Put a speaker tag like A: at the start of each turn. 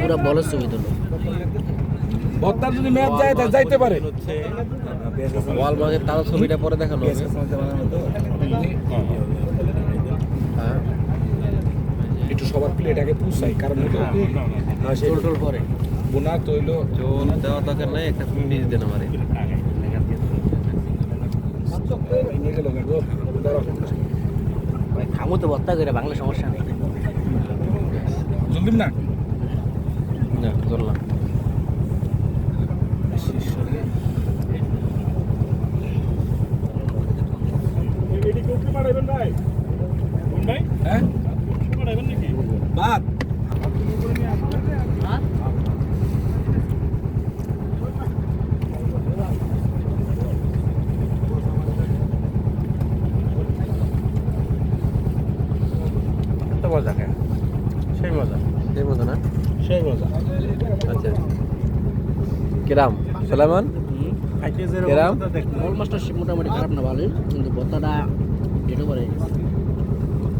A: পুরো বলের ছবি তুলো।
B: বত্তার যদি ম্যাচ যায় তা যাইতে পারে।
A: ওয়াল মার্কের তার ছবিটা পরে দেখানো হবে। হ্যাঁ
B: একটু সবার প্লেটাকে পুষাই কারণ হলো
A: চোল টোল পরে
B: বোনা তৈল
A: চোল দেওয়া দরকার নাই, একটা পিস দেন আমারে।
B: নিয়ে গেল গো
A: ভাই খামো তো বত্তা করে, বাংলা সমস্যা নেই।
B: জলদি না
A: না ধরলাম
B: হ্যাঁ বাদ
A: মজা খায়, সেই মজা, সেই মজা না,
B: সেই মজা।
A: আচ্ছা কিরাম সুলাইমান কিরাম? মোটামুটি খারাপ না, ভালোই, কিন্তু বত্তাটা যেটা করে